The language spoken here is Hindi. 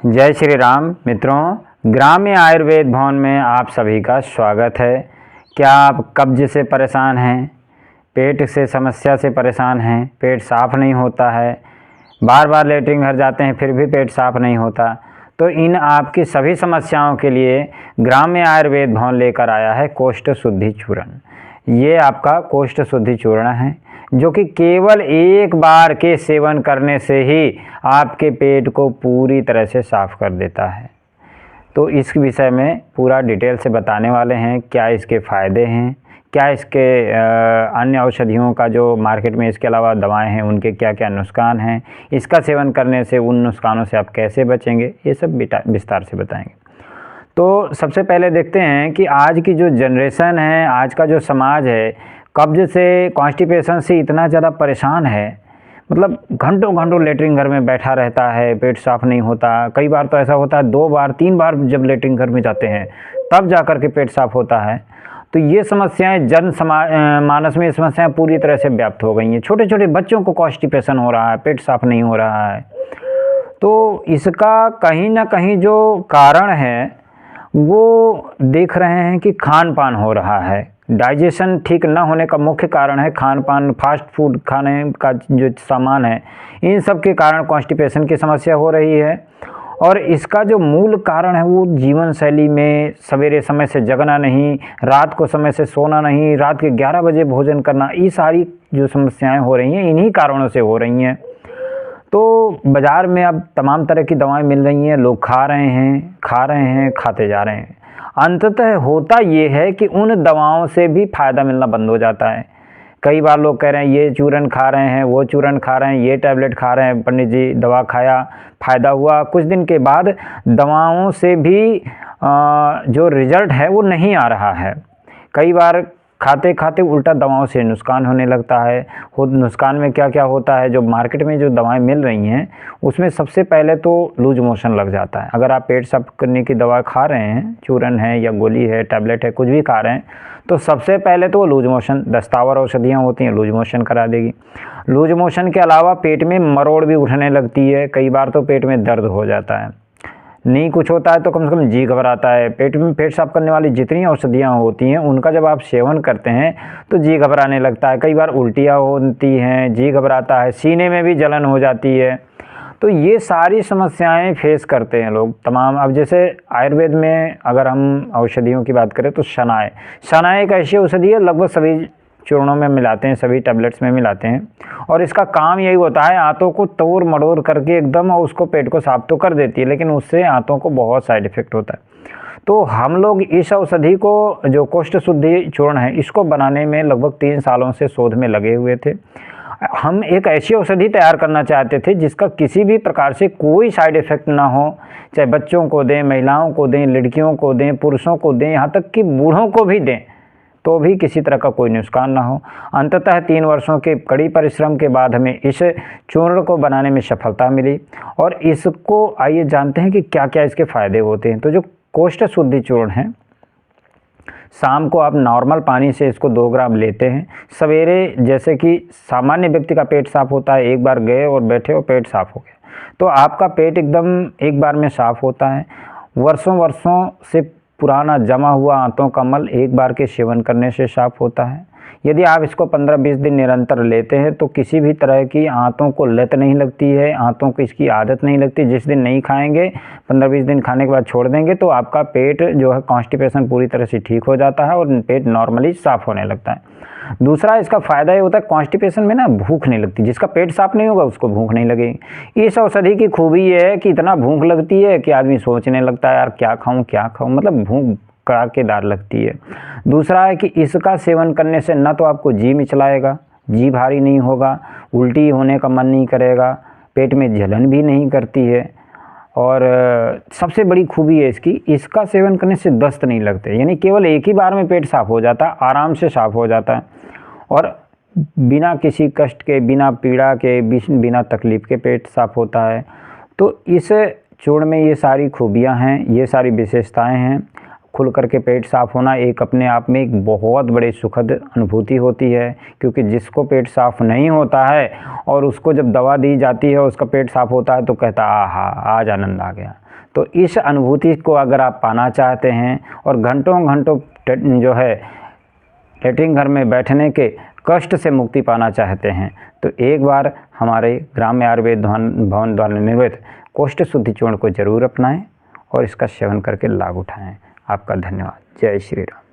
जय श्री राम मित्रों, ग्राम्य आयुर्वेद भवन में आप सभी का स्वागत है। क्या आप कब्ज से परेशान हैं, पेट से समस्या से परेशान हैं, पेट साफ़ नहीं होता है, बार बार लेटरिन घर जाते हैं फिर भी पेट साफ़ नहीं होता, तो इन आपकी सभी समस्याओं के लिए ग्राम्य आयुर्वेद भवन लेकर आया है कोष्ठ शुद्धि चूर्ण। ये आपका कोष्ठ शुद्धि चूर्ण है जो कि केवल एक बार के सेवन करने से ही आपके पेट को पूरी तरह से साफ़ कर देता है। तो इस विषय में पूरा डिटेल से बताने वाले हैं, क्या इसके फ़ायदे हैं, क्या इसके अन्य औषधियों का जो मार्केट में इसके अलावा दवाएं हैं उनके क्या क्या नुकसान हैं, इसका सेवन करने से उन नुकसानों से आप कैसे बचेंगे, ये सब विस्तार से बताएंगे। तो सबसे पहले देखते हैं कि आज की जो जनरेशन है, आज का जो समाज है, कब्ज से, कॉन्स्टिपेशन से इतना ज़्यादा परेशान है। मतलब घंटों घंटों लेटरिन घर में बैठा रहता है, पेट साफ़ नहीं होता। कई बार तो ऐसा होता है 2 बार 3 बार जब लेटरिन घर में जाते हैं तब जा कर के पेट साफ़ होता है। तो ये समस्याएं मानस में ये समस्याएं पूरी तरह से व्याप्त हो गई हैं। छोटे छोटे बच्चों को कॉन्स्टिपेशन हो रहा है, पेट साफ़ नहीं हो रहा है। तो इसका कहीं ना कहीं जो कारण है वो देख रहे हैं कि खान पान हो रहा है। डाइजेशन ठीक न होने का मुख्य कारण है खान पान, फास्ट फूड खाने का जो सामान है, इन सब के कारण कॉन्स्टिपेशन की समस्या हो रही है। और इसका जो मूल कारण है वो जीवन शैली में सवेरे समय से जगना नहीं, रात को समय से सोना नहीं, रात के 11 बजे भोजन करना, ये सारी जो समस्याएं हो रही हैं इन्हीं कारणों से हो रही हैं। तो बाज़ार में अब तमाम तरह की दवाएं मिल रही हैं, लोग खा रहे हैं, खाते जा रहे हैं। अंततः होता ये है कि उन दवाओं से भी फ़ायदा मिलना बंद हो जाता है। कई बार लोग कह रहे हैं ये चूरन खा रहे हैं, वो चूरन खा रहे हैं, ये टैबलेट खा रहे हैं, पंडित जी दवा खाया, फ़ायदा हुआ, कुछ दिन के बाद दवाओं से भी जो रिज़ल्ट है वो नहीं आ रहा है। कई बार खाते खाते उल्टा दवाओं से नुकसान होने लगता है। खुद नुकसान में क्या क्या होता है, जो मार्केट में जो दवाएं मिल रही हैं उसमें सबसे पहले तो लूज मोशन लग जाता है। अगर आप पेट साफ करने की दवा खा रहे हैं, चूरन है या गोली है, टैबलेट है, कुछ भी खा रहे हैं, तो सबसे पहले तो लूज मोशन, दस्तावर औषधियाँ होती हैं, लूज मोशन करा देगी। लूज मोशन के अलावा पेट में मरोड़ भी उठने लगती है, कई बार तो पेट में दर्द हो जाता है। नहीं कुछ होता है तो कम से कम जी घबराता है। पेट में पेट साफ करने वाली जितनी औषधियाँ होती हैं उनका जब आप सेवन करते हैं तो जी घबराने लगता है, कई बार उल्टियाँ होती हैं, जी घबराता है, सीने में भी जलन हो जाती है। तो ये सारी समस्याएं फेस करते हैं लोग तमाम। अब जैसे आयुर्वेद में अगर हम औषधियों की बात करें तो शनाय एक ऐसी औषधि है, लगभग सभी चूर्णों में मिलाते हैं, सभी टैबलेट्स में मिलाते हैं, और इसका काम यही होता है आंतों को तोड़ मड़ोड़ करके एकदम और उसको पेट को साफ तो कर देती है, लेकिन उससे आंतों को बहुत साइड इफ़ेक्ट होता है। तो हम लोग इस औषधि को, जो कोष्ठ शुद्धि चूर्ण है, इसको बनाने में लगभग 3 सालों से शोध में लगे हुए थे। हम एक ऐसी औषधि तैयार करना चाहते थे जिसका किसी भी प्रकार से कोई साइड इफ़ेक्ट ना हो, चाहे बच्चों को दें, महिलाओं को दें, लड़कियों को दें, पुरुषों को दें, यहाँ तक कि बूढ़ों को भी दें, तो भी किसी तरह का कोई नुकसान ना हो। अंततः 3 वर्षों के कड़ी परिश्रम के बाद हमें इस चूर्ण को बनाने में सफलता मिली। और इसको आइए जानते हैं कि क्या क्या इसके फ़ायदे होते हैं। तो जो कोष्ठ शुद्धि चूर्ण है, शाम को आप नॉर्मल पानी से इसको 2 ग्राम लेते हैं। सवेरे जैसे कि सामान्य व्यक्ति का पेट साफ़ होता है, एक बार गए और बैठे और पेट साफ़ हो गया, तो आपका पेट एकदम एक बार में साफ़ होता है। वर्षों वर्षों से पुराना जमा हुआ आंतों का मल एक बार के सेवन करने से साफ होता है। यदि आप इसको 15-20 दिन निरंतर लेते हैं तो किसी भी तरह की आंतों को लत नहीं लगती है, आंतों को इसकी आदत नहीं लगती। जिस दिन नहीं खाएंगे, 15-20 दिन खाने के बाद छोड़ देंगे, तो आपका पेट जो है कॉन्स्टिपेशन पूरी तरह से ठीक हो जाता है और पेट नॉर्मली साफ़ होने लगता है। दूसरा इसका फ़ायदा ये होता है, कॉन्स्टिपेशन में ना भूख नहीं लगती। जिसका पेट साफ नहीं होगा उसको भूख नहीं लगेगी। इस औषधि की खूबी ये है कि इतना भूख लगती है कि आदमी सोचने लगता है यार क्या खाऊं, मतलब भूख कड़ाकेदार लगती है। दूसरा है कि इसका सेवन करने से न तो आपको जी मिचलाएगा, जी भारी नहीं होगा, उल्टी होने का मन नहीं करेगा, पेट में जलन भी नहीं करती है, और सबसे बड़ी खूबी है इसका सेवन करने से दस्त नहीं लगते। यानी केवल एक ही बार में पेट साफ़ हो जाता है, आराम से साफ़ हो जाता है, और बिना किसी कष्ट के, बिना पीड़ा के, बिना तकलीफ़ के पेट साफ़ होता है। तो इस चूर्ण में ये सारी खूबियाँ हैं, ये सारी विशेषताएं हैं। खुल करके पेट साफ़ होना एक अपने आप में एक बहुत बड़ी सुखद अनुभूति होती है, क्योंकि जिसको पेट साफ़ नहीं होता है और उसको जब दवा दी जाती है, उसका पेट साफ़ होता है तो कहता आहा आज आनंद आ गया। तो इस अनुभूति को अगर आप पाना चाहते हैं और घंटों घंटों जो है लैट्रिन घर में बैठने के कष्ट से मुक्ति पाना चाहते हैं, तो एक बार हमारे ग्राम्य आयुर्वेद भवन द्वारा निर्मित कोष्ठ शुद्धि चूर्ण को ज़रूर अपनाएं और इसका सेवन करके लाभ उठाएं। आपका धन्यवाद। जय श्री राम।